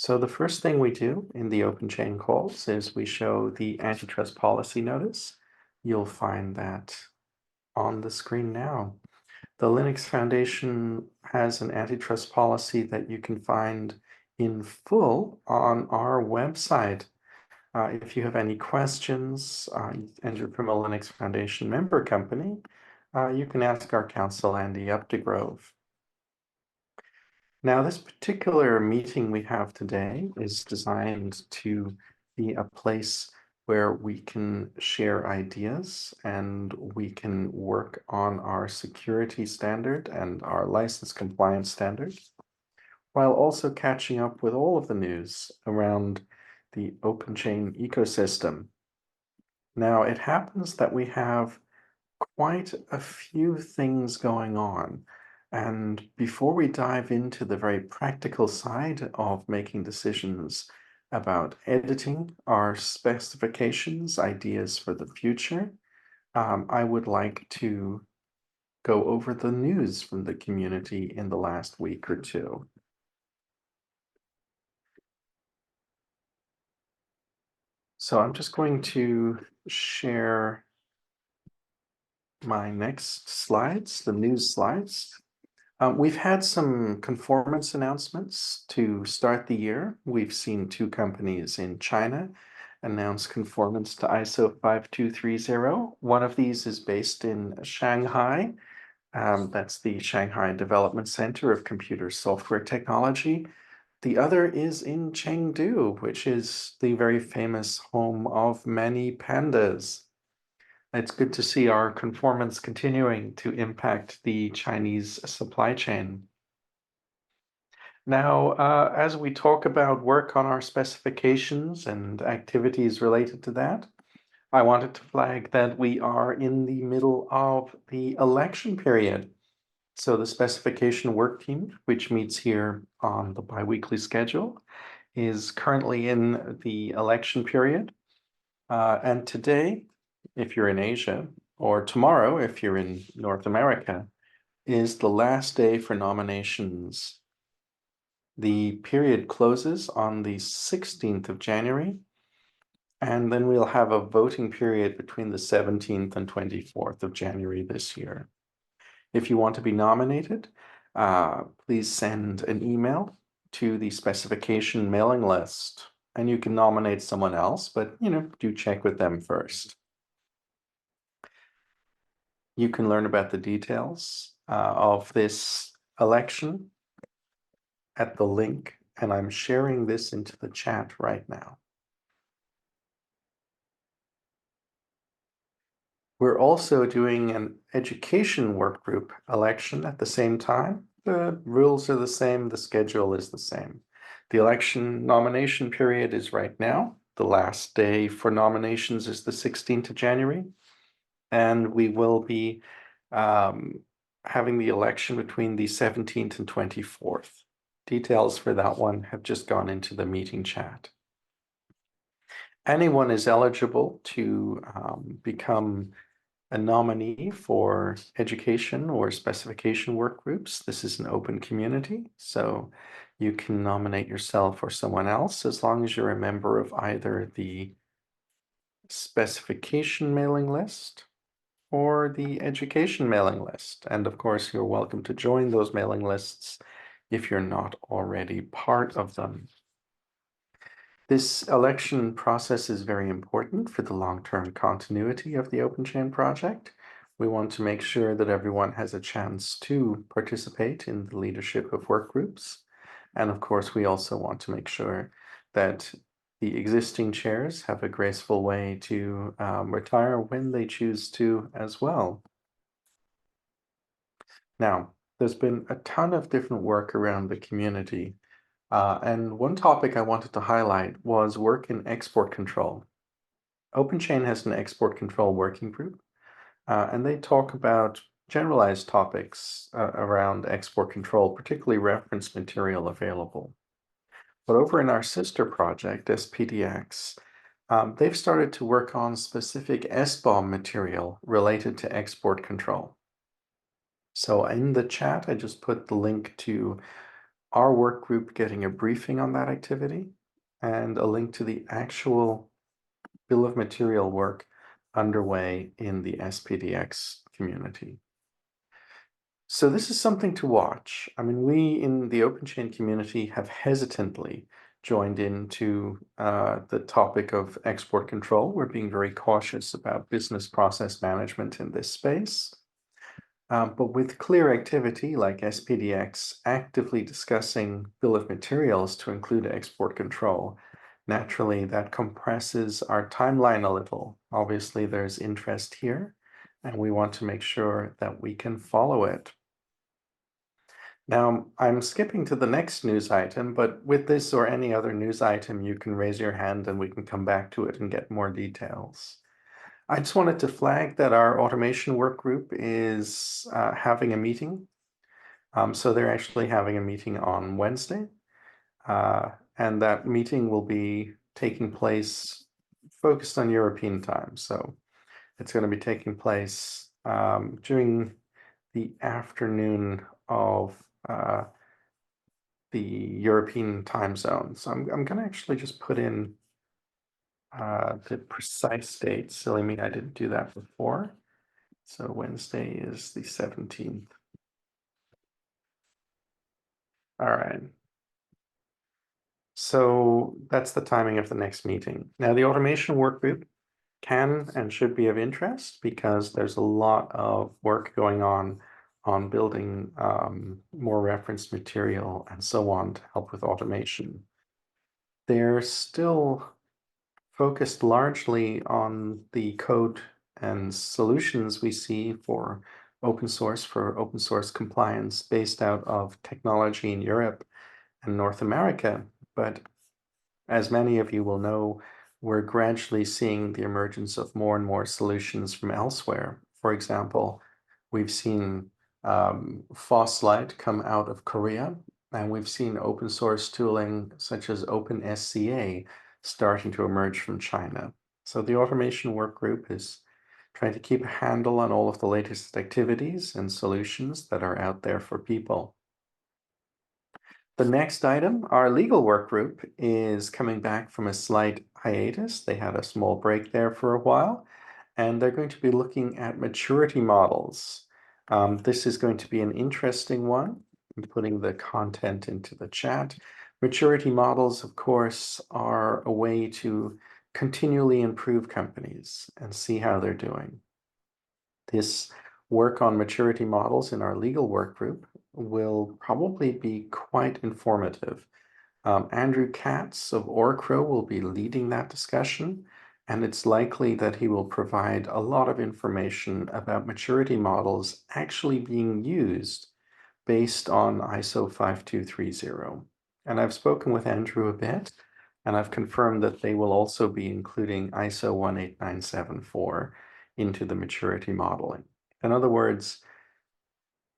So the first thing we do in the OpenChain calls is we show the antitrust policy notice. You'll find that on the screen now. The Linux Foundation has an antitrust policy that you can find in full on our website. If you have any questions and you're from a Linux Foundation member company, you can ask our counsel, Andy Updegrove. Now, this particular meeting we have today is designed to be a place where we can share ideas and we can work on our security standard and our license compliance standard, while also catching up with all of the news around the OpenChain ecosystem. Now, it happens that we have quite a few things going on. And before we dive into the very practical side of making decisions about editing our specifications, ideas for the future, I would like to go over the news from the community in the last week or two. So I'm just going to share my next slides, the news slides. We've had some conformance announcements to start the year. We've seen two companies in China announce conformance to ISO 5230. One of these is based in Shanghai. That's the Shanghai Development Center of Computer Software Technology. The other is in Chengdu, which is the very famous home of many pandas. It's good to see our conformance continuing to impact the Chinese supply chain. Now, as we talk about work on our specifications and activities related to that, I wanted to flag that we are in the middle of the election period. So the specification work team, which meets here on the biweekly schedule, is currently in the election period. And today, if you're in Asia, or tomorrow, if you're in North America, is the last day for nominations. The period closes on the 16th of January, and then we'll have a voting period between the 17th and 24th of January this year. If you want to be nominated, please send an email to the specification mailing list, and you can nominate someone else, but do check with them first. You can learn about the details of this election at the link, and I'm sharing this into the chat right now. We're also doing an education work group election at the same time. The rules are the same, the schedule is the same. The election nomination period is right now. The last day for nominations is the 16th of January. And we will be having the election between the 17th and 24th. Details for that one have just gone into the meeting chat. Anyone is eligible to become a nominee for education or specification work groups. This is an open community, so you can nominate yourself or someone else as long as you're a member of either the specification mailing list or the education mailing list. And of course, you're welcome to join those mailing lists if you're not already part of them. This election process is very important for the long-term continuity of the OpenChain project. We want to make sure that everyone has a chance to participate in the leadership of work groups. And of course, we also want to make sure that the existing chairs have a graceful way to retire when they choose to as well. Now, there's been a ton of different work around the community. And one topic I wanted to highlight was work in export control. OpenChain has an export control working group, and they talk about generalized topics around export control, particularly reference material available. But over in our sister project, SPDX, they've started to work on specific SBOM material related to export control. So in the chat, I just put the link to our work group getting a briefing on that activity and a link to the actual bill of material work underway in the SPDX community. So this is something to watch. I mean, we in the OpenChain community have hesitantly joined into the topic of export control. We're being very cautious about business process management in this space. But with clear activity like SPDX actively discussing bill of materials to include export control, naturally that compresses our timeline a little. Obviously, there's interest here, and we want to make sure that we can follow it. Now, I'm skipping to the next news item, but with this or any other news item, you can raise your hand and we can come back to it and get more details. I just wanted to flag that our automation work group is having a meeting. So they're actually having a meeting on Wednesday. And that meeting will be taking place focused on European time. So it's going to be taking place during the afternoon of the European time zone. So I'm going to actually just put in the precise date. Silly me, I didn't do that before. So Wednesday is the 17th. All right. So that's the timing of the next meeting. Now, the automation work group can and should be of interest because there's a lot of work going on building more reference material and so on to help with automation. They're still focused largely on the code and solutions we see for open source compliance based out of technology in Europe and North America. But as many of you will know, we're gradually seeing the emergence of more and more solutions from elsewhere. For example, we've seen Foslight come out of Korea, and we've seen open source tooling such as OpenSCA starting to emerge from China. So the automation work group is trying to keep a handle on all of the latest activities and solutions that are out there for people. The next item, our legal work group is coming back from a slight hiatus. They had a small break there for a while, and they're going to be looking at maturity models. This is going to be an interesting one. I'm putting the content into the chat. Maturity models, of course, are a way to continually improve companies and see how they're doing. This work on maturity models in our legal work group will probably be quite informative. Andrew Katz of Orcro will be leading that discussion, and it's likely that he will provide a lot of information about maturity models actually being used based on ISO 5230. And I've spoken with Andrew a bit, and I've confirmed that they will also be including ISO 18974 into the maturity modeling. In other words,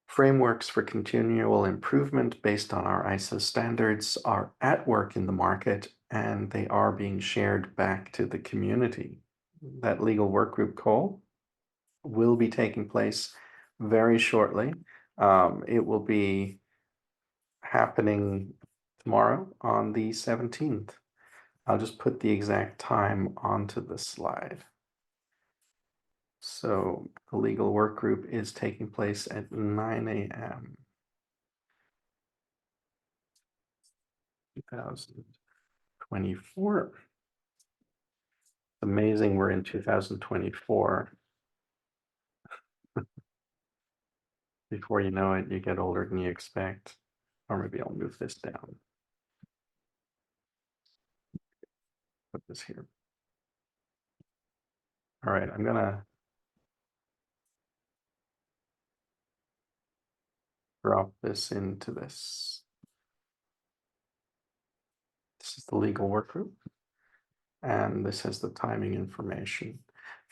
frameworks for continual improvement based on our ISO standards are at work in the market, and they are being shared back to the community. That legal work group call will be taking place very shortly. It will be happening tomorrow on the 17th. I'll just put the exact time onto the slide. So the legal work group is taking place at 9 a.m. 2024. Amazing we're in 2024. Before you know it, you get older than you expect. Or maybe I'll move this down. Put this here. All right, I'm gonna drop this into this. This is the legal work group, and this has the timing information.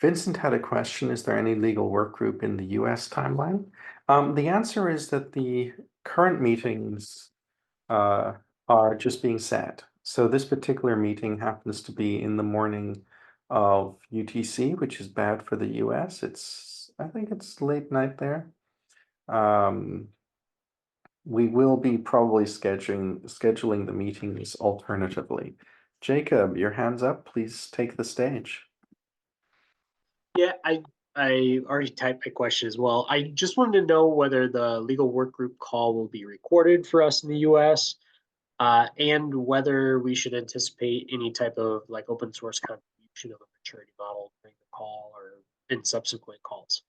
Vincent had a question, is there any legal work group in the US timeline? The answer is that the current meetings are just being set. So this particular meeting happens to be in the morning of UTC, which is bad for the US. I think it's late night there. we will be probably scheduling the meetings alternatively. Jacob, your hand's up. Please take the stage. Yeah, I already typed my question as well. I just wanted to know whether the legal work group call will be recorded for us in the US, and whether we should anticipate any type of like open source contribution of a maturity model during the call or in subsequent calls.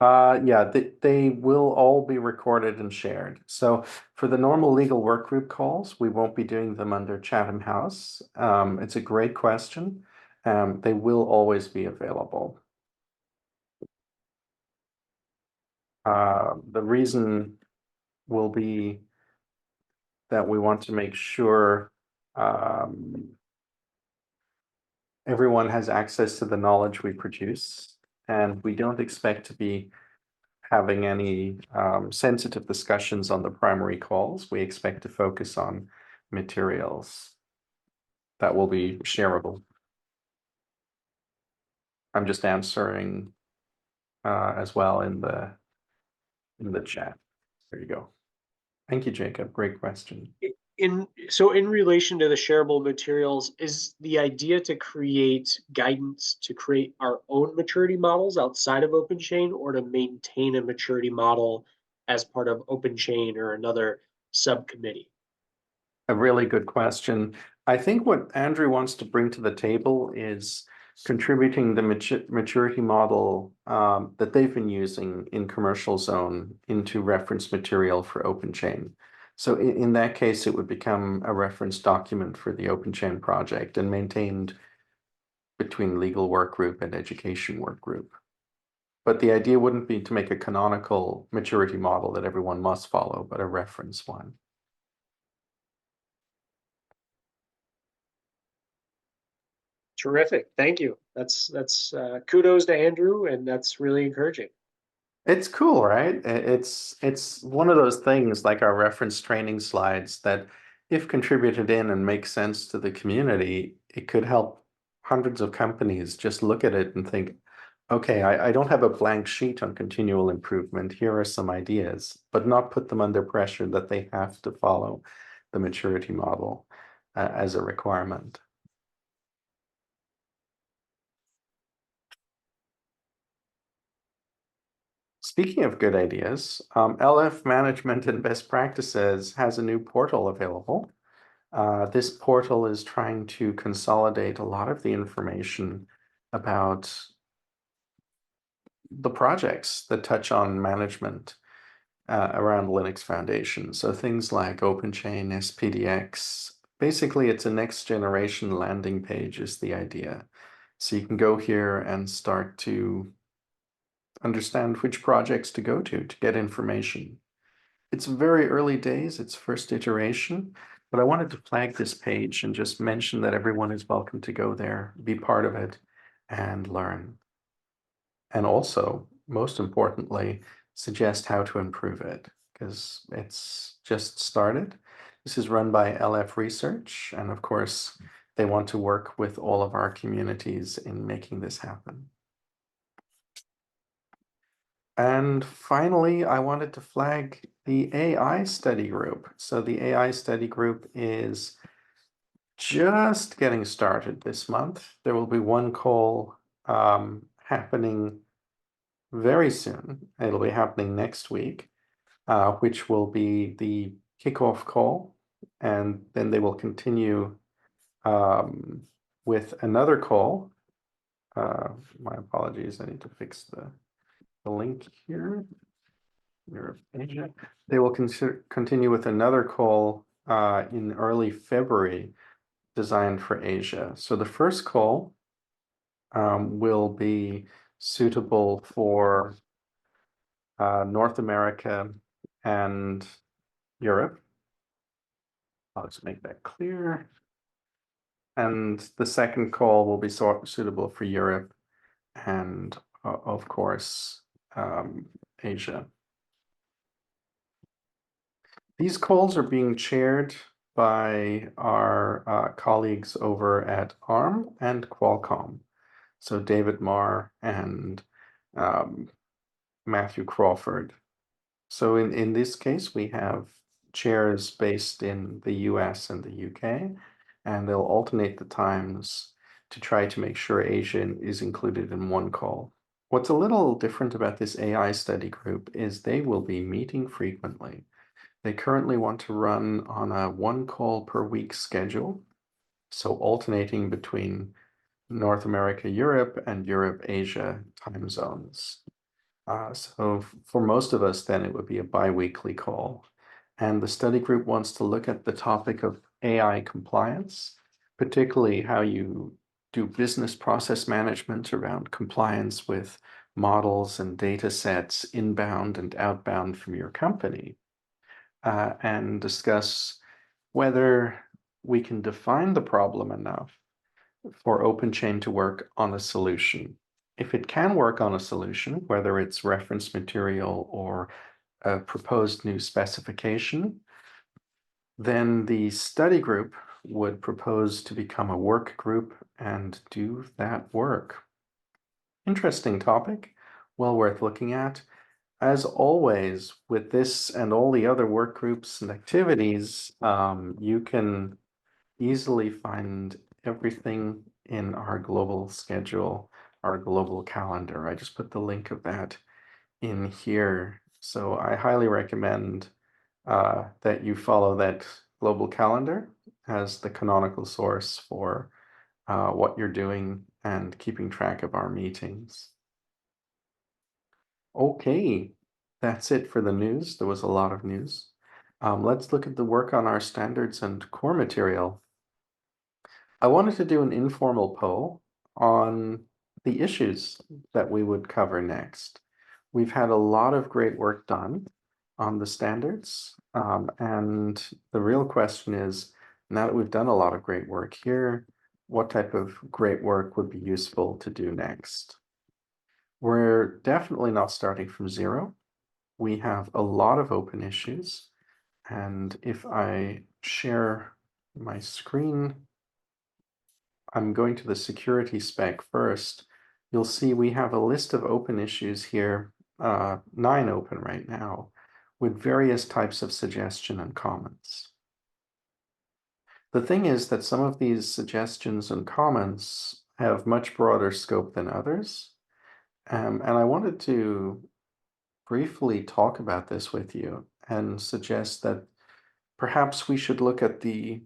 Yeah, they will all be recorded and shared. So for the normal legal work group calls, we won't be doing them under Chatham House. It's a great question. They will always be available. The reason will be that we want to make sure everyone has access to the knowledge we produce, and we don't expect to be having any sensitive discussions on the primary calls. We expect to focus on materials that will be shareable. I'm just answering as well in the chat. There you go. Thank you, Jacob. Great question. In relation to the shareable materials, is the idea to create guidance to create our own maturity models outside of OpenChain, or to maintain a maturity model as part of OpenChain or another subcommittee? A really good question. I think what Andrew wants to bring to the table is contributing the maturity model that they've been using in commercial zone into reference material for OpenChain. So in that case, it would become a reference document for the OpenChain project and maintained between legal work group and education work group. But the idea wouldn't be to make a canonical maturity model that everyone must follow, but a reference one. Terrific. Thank you. That's kudos to Andrew, and that's really encouraging. It's cool, right? It's one of those things like our reference training slides that if contributed in and makes sense to the community, it could help hundreds of companies just look at it and think, okay, I don't have a blank sheet on continual improvement. Here are some ideas, but not put them under pressure that they have to follow the maturity model as a requirement. Speaking of good ideas, LF Management and Best Practices has a new portal available. This portal is trying to consolidate a lot of the information about the projects that touch on management around Linux Foundation. So things like OpenChain, SPDX. Basically, it's a next generation landing page is the idea. So you can go here and start to understand which projects to go to get information. It's very early days, it's first iteration, but I wanted to flag this page and just mention that everyone is welcome to go there, be part of it, and learn. And also, most importantly, suggest how to improve it, because it's just started. This is run by LF Research, and of course, they want to work with all of our communities in making this happen. And finally, I wanted to flag the AI study group. So the AI study group is just getting started this month. There will be one call happening very soon. It'll be happening next week, which will be the kickoff call. And then they will continue with another call. My apologies, I need to fix the link here. Europe, Asia. They will continue with another call in early February designed for Asia. So the first call will be suitable for North America and Europe. I'll just make that clear. And the second call will be suitable for Europe and, of course, Asia. These calls are being chaired by our colleagues over at ARM and Qualcomm. So David Marr and Matthew Crawford. So in this case, we have chairs based in the US and the UK, and they'll alternate the times to try to make sure Asia is included in one call. What's a little different about this AI study group is they will be meeting frequently. They currently want to run on a one call per week schedule, so alternating between North America, Europe, and Europe, Asia time zones. So for most of us, then it would be a bi-weekly call. And the study group wants to look at the topic of AI compliance, particularly how you do business process management around compliance with models and data sets inbound and outbound from your company, and discuss whether we can define the problem enough for OpenChain to work on a solution. If it can work on a solution, whether it's reference material or a proposed new specification, then the study group would propose to become a work group and do that work. Interesting topic, well worth looking at. As always, with this and all the other work groups and activities, you can easily find everything in our global schedule, our global calendar. I just put the link of that in here. So I highly recommend that you follow that global calendar as the canonical source for what you're doing and keeping track of our meetings. Okay, that's it for the news. There was a lot of news. Let's look at the work on our standards and core material. I wanted to do an informal poll on the issues that we would cover next. We've had a lot of great work done on the standards, and the real question is, now that we've done a lot of great work here, what type of great work would be useful to do next? We're definitely not starting from zero. We have a lot of open issues, and if I share my screen, I'm going to the security spec first. You'll see we have a list of open issues here, 9 open right now, with various types of suggestion and comments. The thing is that some of these suggestions and comments have much broader scope than others. And I wanted to briefly talk about this with you and suggest that perhaps we should look at the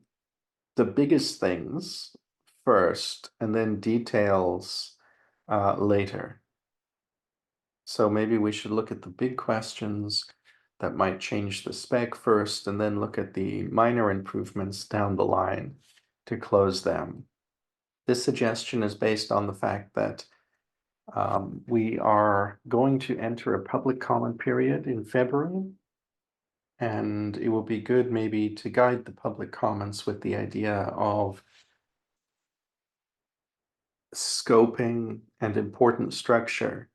biggest things first and then details later. So maybe we should look at the big questions that might change the spec first and then look at the minor improvements down the line to close them. This suggestion is based on the fact that we are going to enter a public comment period in February, and it will be good maybe to guide the public comments with the idea of scoping and important structure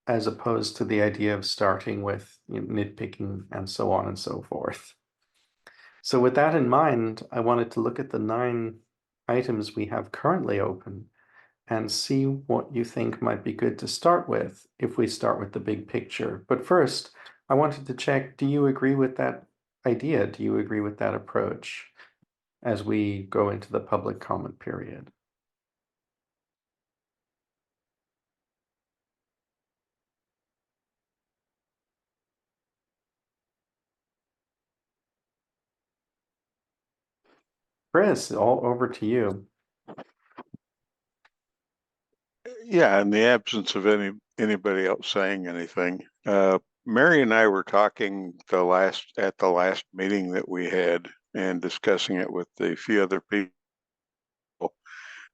as opposed to the idea of starting with nitpicking and so on and so forth. So with that in mind, I wanted to look at the 9 items we have currently open and see what you think might be good to start with if we start with the big picture. But first, I wanted to check, do you agree with that idea? Do you agree with that approach as we go into the public comment period? Chris, all over to you. Yeah, in the absence of anybody else saying anything, Mary and I were talking at the last meeting that we had and discussing it with a few other people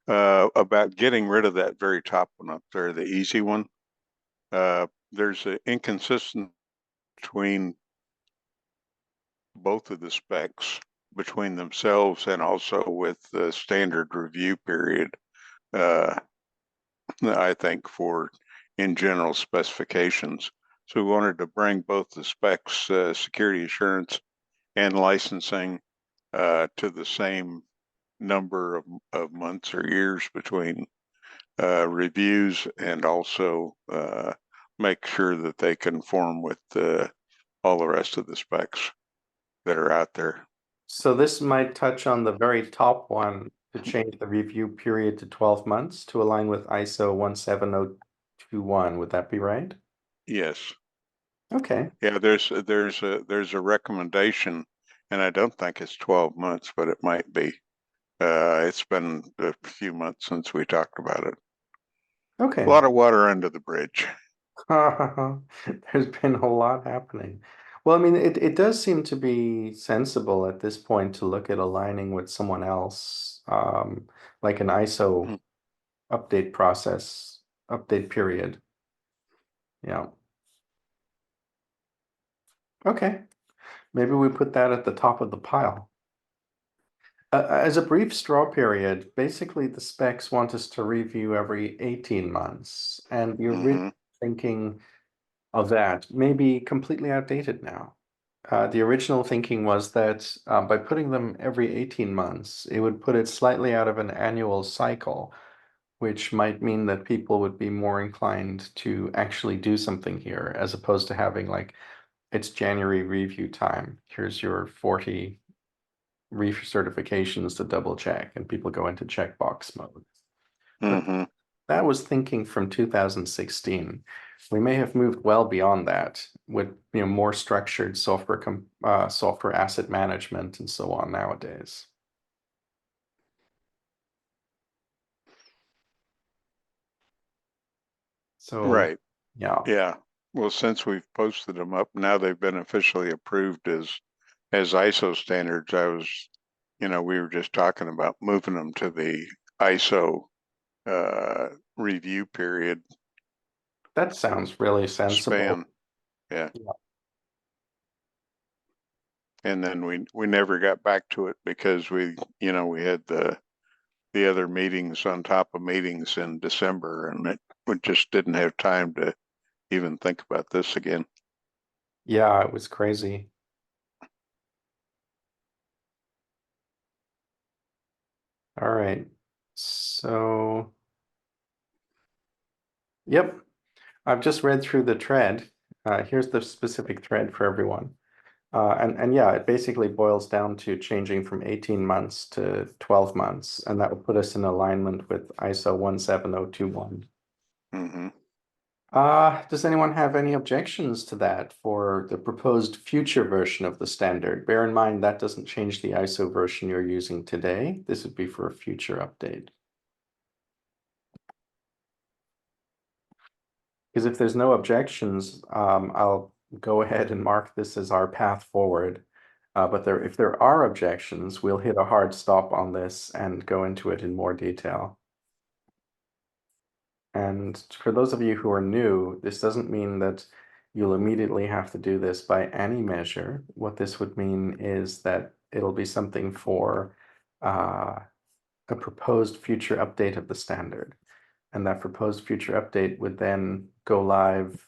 about getting rid of that very top one up there, the easy one. There's an inconsistency between both of the specs, between themselves and also with the standard review period. I think, for in general specifications. So we wanted to bring both the specs, security assurance and licensing to the same number of months or years between reviews, and also make sure that they conform with all the rest of the specs. that are out there. So this might touch on the very top one to change the review period to 12 months to align with ISO 17021. Would that be right? Yes. Okay. Yeah, there's a recommendation, and I don't think it's 12 months, but it might be. It's been a few months since we talked about it. Okay. A lot of water under the bridge. There's been a lot happening. Well, I mean, it does seem to be sensible at this point to look at aligning with someone else, like an ISO Mm. update process, update period. Yeah. Okay. Maybe we put that at the top of the pile. As a brief straw period, basically the specs want us to review every 18 months, and you're really hmm thinking of that may be completely outdated now. The original thinking was that by putting them every 18 months, it would put it slightly out of an annual cycle, which might mean that people would be more inclined to actually do something here, as opposed to having like, it's January review time. Here's your 40 recertifications to double check, and people go into checkbox mode. But hmm that was thinking from 2016. We may have moved well beyond that with more structured software asset management and so on nowadays. So Right. yeah, Yeah. Well, since we've posted them up, now they've been officially approved as ISO standards. We were just talking about moving them to the ISO review period that sounds really sensible. span. Yeah. Yeah. And then we never got back to it because we had the other meetings on top of meetings in December, and we just didn't have time to even think about this again. Yeah, it was crazy. All right. So, yep, I've just read through the thread. Here's the specific thread for everyone. And yeah, it basically boils down to changing from 18 months to 12 months, and that would put us in alignment with ISO 17021. hmm Does anyone have any objections to that for the proposed future version of the standard? Bear in mind that doesn't change the ISO version you're using today. This would be for a future update. Because if there's no objections, I'll go ahead and mark this as our path forward. But if there are objections, we'll hit a hard stop on this and go into it in more detail. And for those of you who are new, this doesn't mean that you'll immediately have to do this by any measure. What this would mean is that it'll be something for a proposed future update of the standard. And that proposed future update would then go live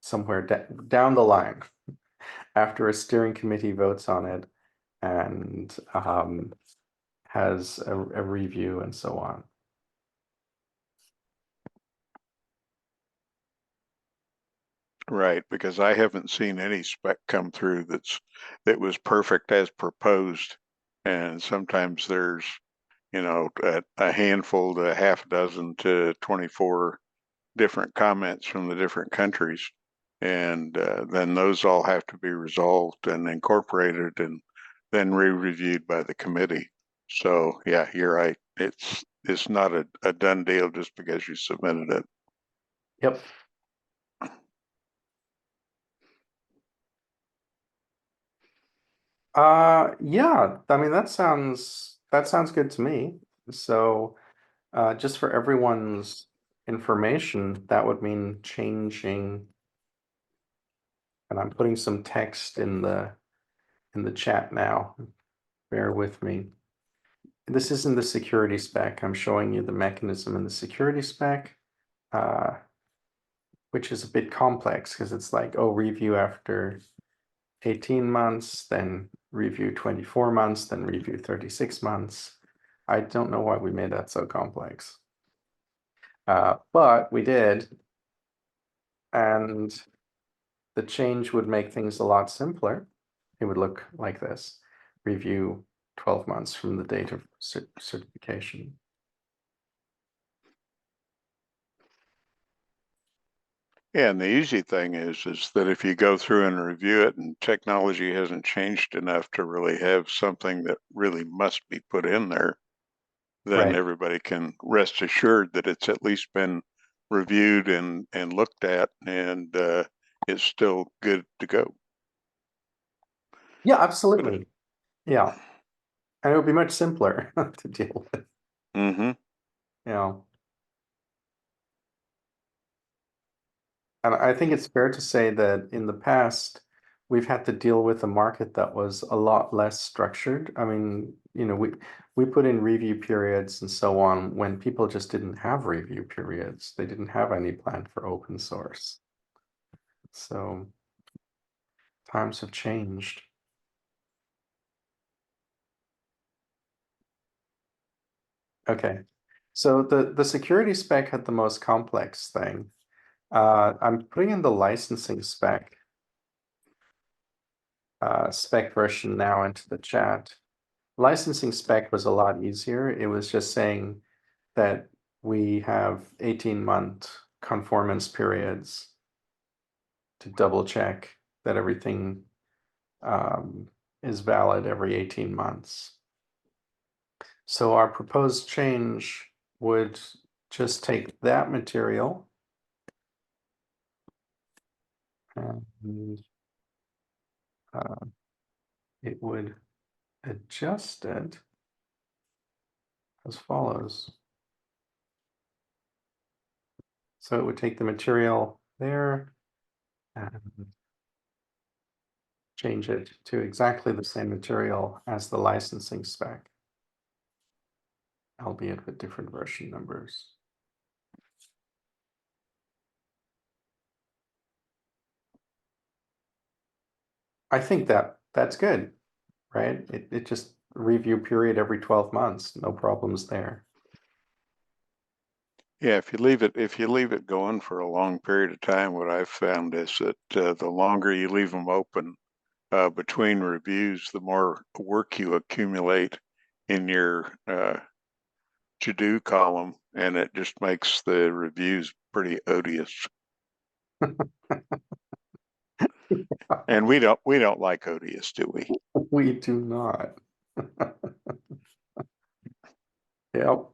somewhere down the line after a steering committee votes on it and has a review and so on. Right, because I haven't seen any spec come through that was perfect as proposed. And sometimes there's, a handful to half a dozen to 24 different comments from the different countries. And then those all have to be resolved and incorporated and then re-reviewed by the committee. So yeah, you're right. It's not a done deal just because you submitted it. Yep. Yeah, I mean that sounds good to me. So just for everyone's information, that would mean changing, and I'm putting some text in the chat now. Bear with me. This isn't the security spec. I'm showing you the mechanism in the security spec, which is a bit complex because it's like, oh, review after 18 months, then review 24 months, then review 36 months. I don't know why we made that so complex. But we did, and the change would make things a lot simpler. it would look like this. Review 12 months from the date of certification. Yeah, and the easy thing is that if you go through and review it and technology hasn't changed enough to really have something that really must be put in there, then Right. everybody can rest assured that it's at least been reviewed and looked at and is still good to go. Yeah, absolutely. Yeah. And it would be much simpler to deal with, Mm-hmm. you know. And I think it's fair to say that in the past, we've had to deal with a market that was a lot less structured. I mean, you know, we put in review periods and so on when people just didn't have review periods. They didn't have any plan for open source. So times have changed. Okay. So the security spec had the most complex thing. I'm putting in the licensing spec version now into the chat. Licensing spec was a lot easier. It was just saying that we have 18-month conformance periods to double check that everything is valid every 18 months. So our proposed change would just take that material and it would adjust it as follows. So it would take the material there and change it to exactly the same material as the licensing spec, albeit with different version numbers. I think that's good, right? It just review period every 12 months, no problems there. Yeah, if you leave it going for a long period of time, what I've found is that the longer you leave them open between reviews, the more work you accumulate in your to-do column, and it just makes the reviews pretty odious. And we don't like odious, do we? We do not. Yep.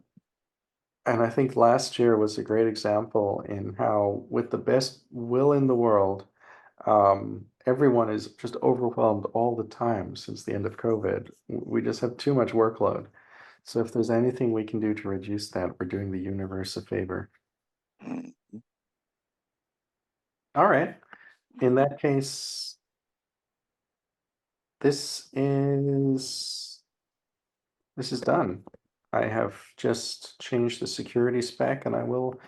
And I think last year was a great example in how, with the best will in the world, everyone is just overwhelmed all the time since the end of COVID. We just have too much workload. So if there's anything we can do to reduce that, we're doing the universe a favor. Mm. All right. In that case, this is done. I have just changed the security spec and I will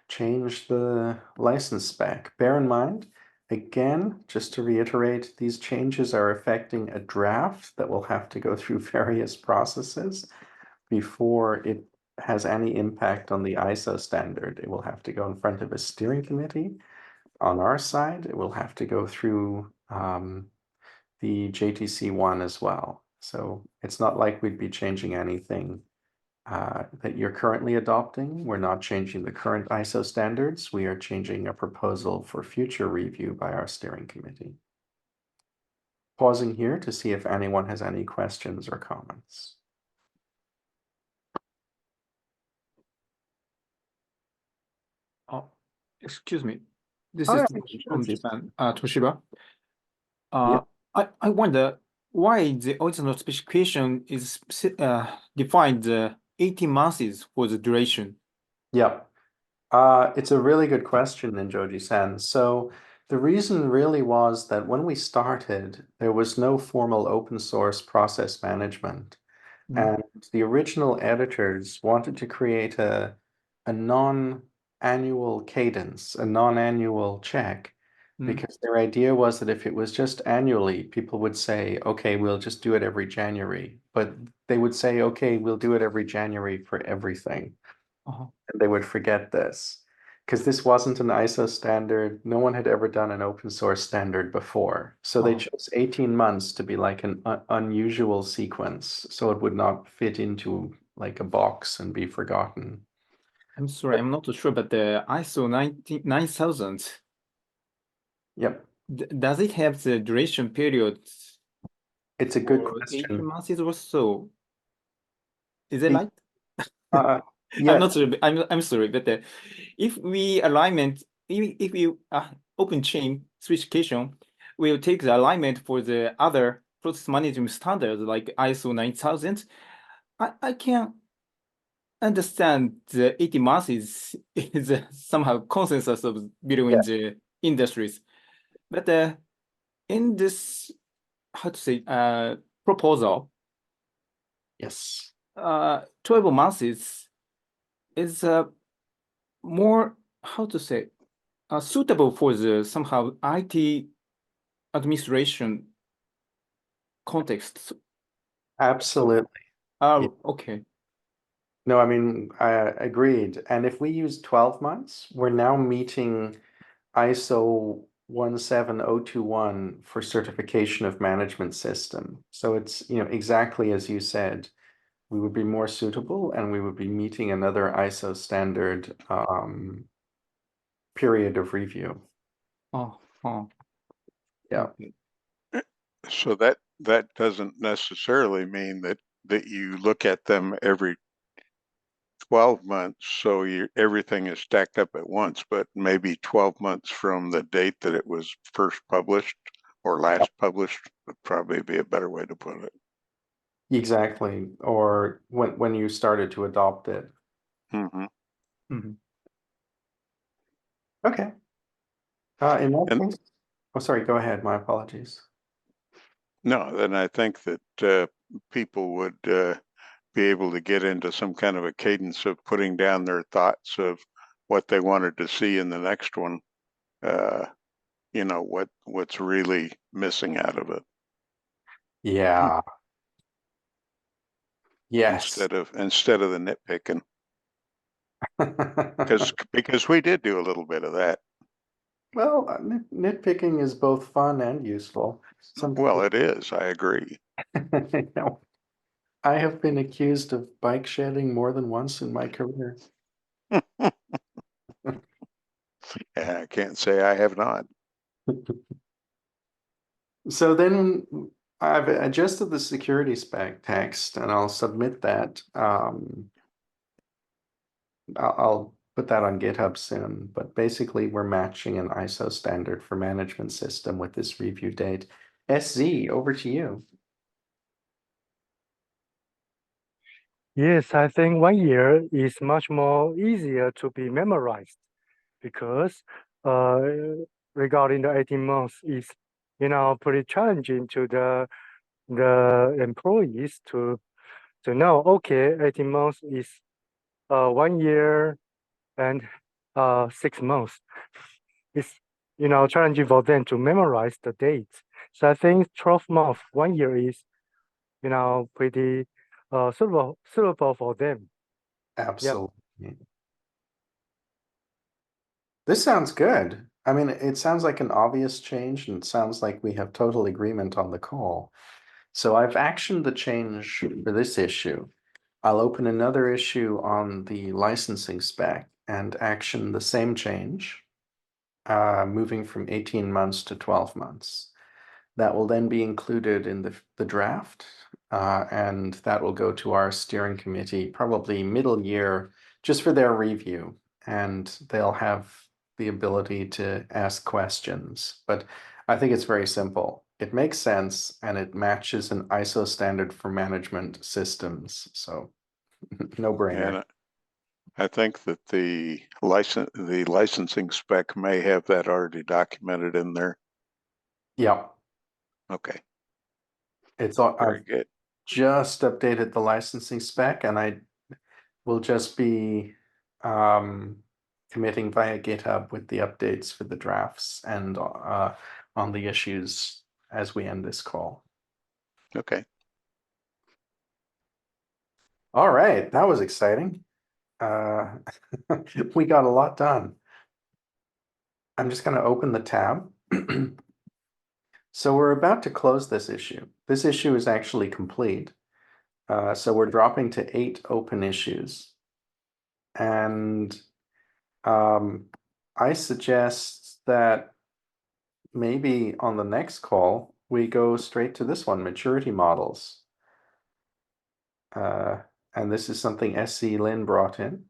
change the license spec. Bear in mind, again, just to reiterate, these changes are affecting a draft that will have to go through various processes before it has any impact on the ISO standard. It will have to go in front of a steering committee. On our side, it will have to go through the JTC1 as well. So it's not like we'd be changing anything that you're currently adopting. We're not changing the current ISO standards. We are changing a proposal for future review by our steering committee. Pausing here to see if anyone has any questions or comments. Oh, excuse me. This Oh, is yeah, from sure. Japan, Toshiba. Yeah. I wonder why the original specification is defined 18 months for the duration. Yeah. It's a really good question, Ninjoji-san. So the reason really was that when we started, there was no formal open source process management. And the original editors wanted to create a non-annual cadence, a non-annual check, because their idea was that if it was just annually, people would say, okay, we'll just do it every January. But they would say, okay, we'll do it every January for everything. Uh-huh. And they would forget this. because this wasn't an ISO standard. No one had ever done an open source standard before. So they chose 18 months to be like an unusual sequence, so it would not fit into like a box and be forgotten. I'm sorry, I'm not sure, but the ISO 9000, Yep. does it have the duration period It's a good for 18 question. months or so? Is it The- right? I'm I'm not sure. I'm sorry, but if we alignment, if you open chain specification will take the alignment for the other process management standards like ISO 9000, I can understand the 80 months is somehow consensus of between the industries, but in this how to say proposal, Yes. 12 months is more how to say suitable for the somehow IT administration context. Absolutely. Okay. No, I mean, I agreed. And if we use 12 months, we're now meeting ISO 17021 for certification of management system. So it's, exactly as you said, we would be more suitable and we would be meeting another ISO standard period of review. Oh, Yeah. okay. So that doesn't necessarily mean that you look at them every 12 months, so everything is stacked up at once, but maybe 12 months from the date that it was first published or last published would probably be a better way to put it. Exactly. Or when you started to adopt it. Mm-hmm. Mhm. Okay. In that And case, oh, sorry, go ahead. My apologies. no, then I think that people would be able to get into some kind of a cadence of putting down their thoughts of what they wanted to see in the next one. What's really missing out of it. Yeah. Yes. Instead of the nitpicking, because we did do a little bit of that. Well, nitpicking is both fun and useful. Some Well, people, it is. I agree. No, I have been accused of bike shedding more than once in my career. I can't say I have not. So then I've adjusted the security spec text and I'll submit that. I'll put that on GitHub soon, but basically we're matching an ISO standard for management system with this review date. SZ, over to you. Yes, I think 1 year is much more easier to be memorized because regarding the 18 months is pretty challenging to the employees to know, okay, 18 months is 1 year and 6 months. It's challenging for them to memorize the dates. So I think 12 months, 1 year is pretty suitable for them. Absolutely. This sounds good. I mean, it sounds like an obvious change and it sounds like we have total agreement on the call. So I've actioned the change for this issue. I'll open another issue on the licensing spec and action the same change, moving from 18 months to 12 months. That will then be included in the draft, and that will go to our steering committee probably middle year just for their review, and they'll have the ability to ask questions. But I think it's very simple. It makes sense and it matches an ISO standard for management systems. So no brainer. And I think that the licensing spec may have that already documented in there. Yeah, Okay, it's all, very I've good. just updated the licensing spec and I will just be committing via GitHub with the updates for the drafts and on the issues as we end this call. Okay. All right, that was exciting. We got a lot done. I'm just going to open the tab. So we're about to close this issue. This issue is actually complete. So we're dropping to 8 open issues. And I suggest that maybe on the next call, we go straight to this one, maturity models. And this is something SC Lin brought in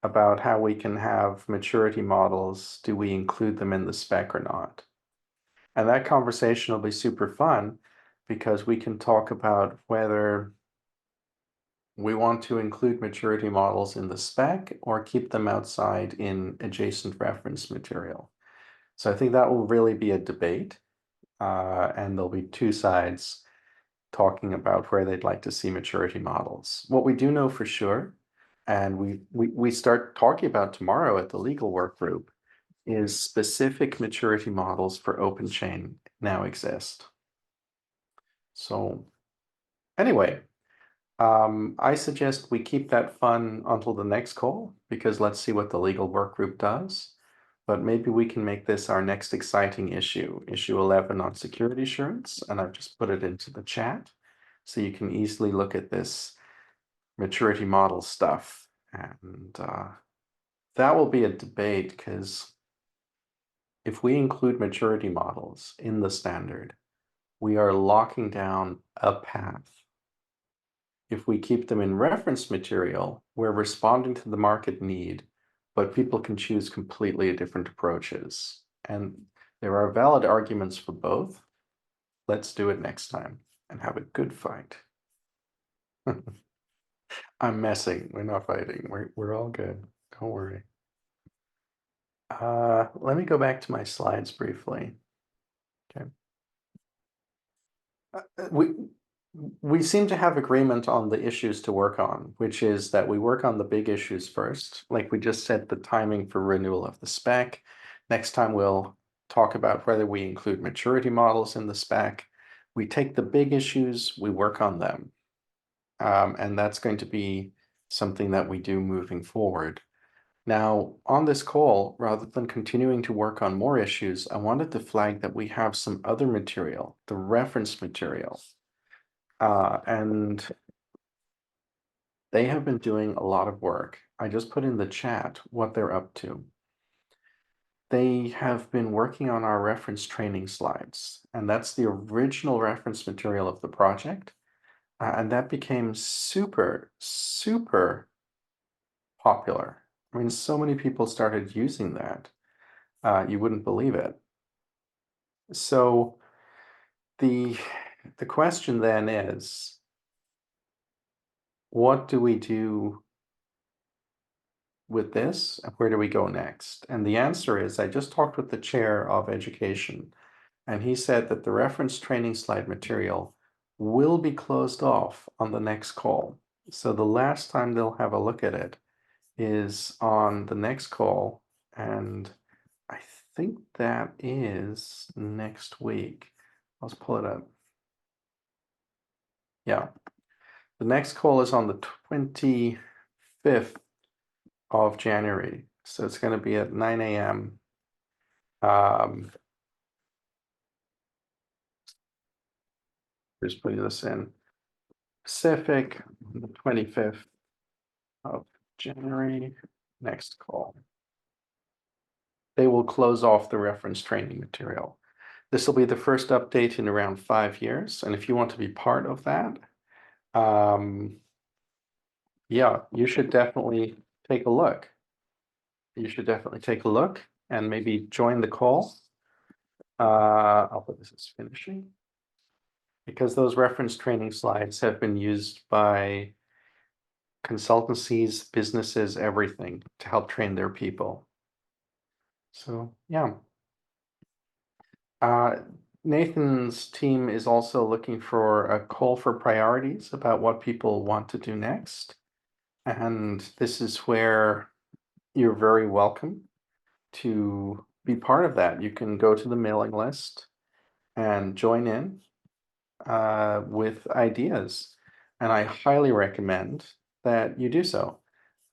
about how we can have maturity models. Do we include them in the spec or not? And that conversation will be super fun because we can talk about whether we want to include maturity models in the spec or keep them outside in adjacent reference material. So I think that will really be a debate, and there'll be two sides talking about where they'd like to see maturity models. What we do know for sure, and we start talking about tomorrow at the legal work group, is specific maturity models for OpenChain now exist. So anyway, I suggest we keep that fun until the next call, because let's see what the legal work group does. But maybe we can make this our next exciting issue, issue 11 on security assurance, and I've just put it into the chat. So you can easily look at this maturity model stuff. And that will be a debate, because if we include maturity models in the standard, we are locking down a path. If we keep them in reference material, we're responding to the market need, but people can choose completely different approaches. And there are valid arguments for both. Let's do it next time and have a good fight. I'm messing. We're not fighting. We're all good. Don't worry. Let me go back to my slides briefly. Okay. We seem to have agreement on the issues to work on, which is that we work on the big issues first. Like we just said, the timing for renewal of the spec. Next time we'll talk about whether we include maturity models in the spec. We take the big issues, we work on them. And that's going to be something that we do moving forward. Now, on this call, rather than continuing to work on more issues, I wanted to flag that we have some other material, the reference material. And they have been doing a lot of work. I just put in the chat what they're up to. They have been working on our reference training slides, and that's the original reference material of the project. And that became super, super popular. I mean, so many people started using that. You wouldn't believe it. So the question then is, what do we do with this, and where do we go next? And the answer is, I just talked with the chair of education, and he said that the reference training slide material will be closed off on the next call. So the last time they'll have a look at it is on the next call, and I think that is next week. Let's pull it up. Yeah. The next call is on the 25th of January. So it's going to be at 9 a.m. Just putting this in Pacific, the 25th of January, next call. They will close off the reference training material. This will be the first update in around 5 years. And if you want to be part of that, yeah, you should definitely take a look. You should definitely take a look and maybe join the call. I'll put this as finishing, because those reference training slides have been used by consultancies, businesses, everything to help train their people. So yeah. Nathan's team is also looking for a call for priorities about what people want to do next. And this is where you're very welcome to be part of that. You can go to the mailing list and join in with ideas. And I highly recommend that you do so.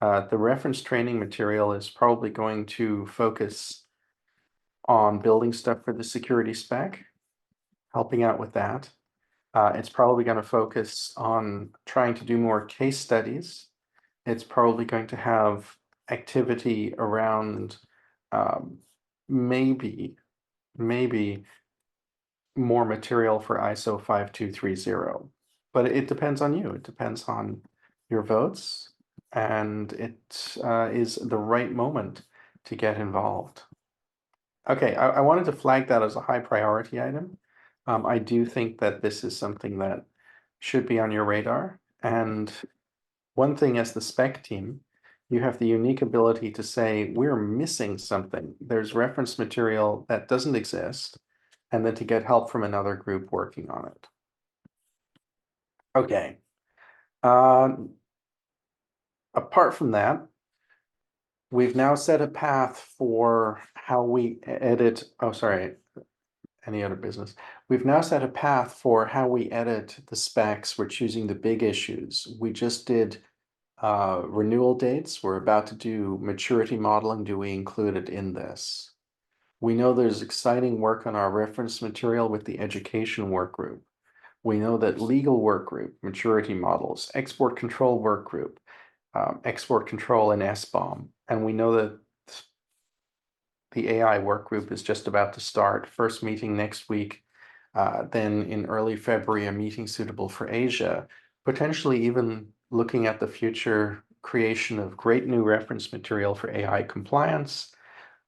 The reference training material is probably going to focus on building stuff for the security spec, helping out with that. It's probably going to focus on trying to do more case studies. It's probably going to have activity around maybe more material for ISO 5230. But it depends on you. It depends on your votes, and it is the right moment to get involved. Okay, I wanted to flag that as a high priority item. I do think that this is something that should be on your radar. And one thing as the spec team, you have the unique ability to say, we're missing something. There's reference material that doesn't exist, and then to get help from another group working on it. Okay. Apart from that, we've now set a path for how we edit. Oh, sorry. Any other business? We've now set a path for how we edit the specs. We're choosing the big issues. We just did renewal dates. We're about to do maturity modeling. Do we include it in this? We know there's exciting work on our reference material with the education work group. We know that legal work group, maturity models, export control work group, export control in SBOM. And we know that the AI work group is just about to start. First meeting next week, then in early February, a meeting suitable for Asia, potentially even looking at the future creation of great new reference material for AI compliance,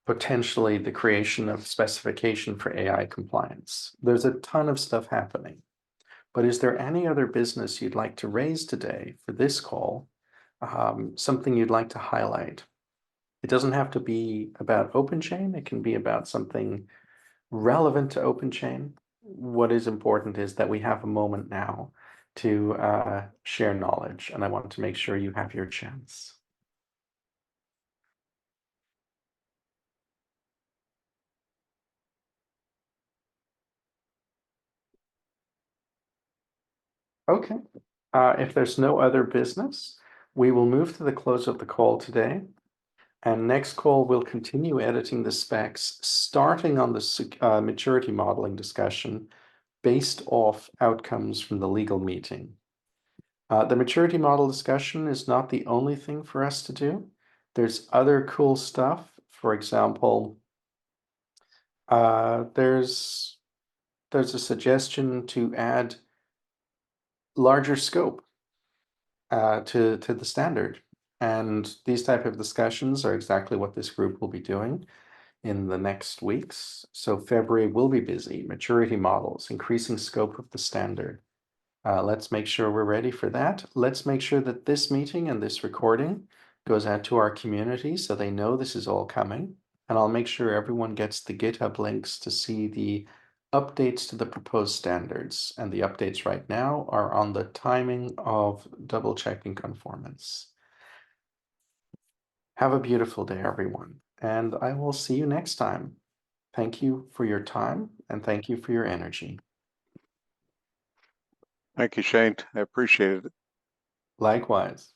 potentially the creation of specification for AI compliance. There's a ton of stuff happening. But is there any other business you'd like to raise today for this call? Something you'd like to highlight? It doesn't have to be about OpenChain. It can be about something relevant to OpenChain. What is important is that we have a moment now to share knowledge, and I want to make sure you have your chance. Okay. If there's no other business, we will move to the close of the call today. And next call, we'll continue editing the specs, starting on the maturity modeling discussion based off outcomes from the legal meeting. The maturity model discussion is not the only thing for us to do. There's other cool stuff. For example, there's a suggestion to add larger scope to the standard. And these type of discussions are exactly what this group will be doing in the next weeks. So February will be busy. Maturity models, increasing scope of the standard. Let's make sure we're ready for that. Let's make sure that this meeting and this recording goes out to our community so they know this is all coming. And I'll make sure everyone gets the GitHub links to see the updates to the proposed standards. And the updates right now are on the timing of double checking conformance. Have a beautiful day, everyone. And I will see you next time. Thank you for your time and thank you for your energy. Thank you, Shane. I appreciate it. Likewise.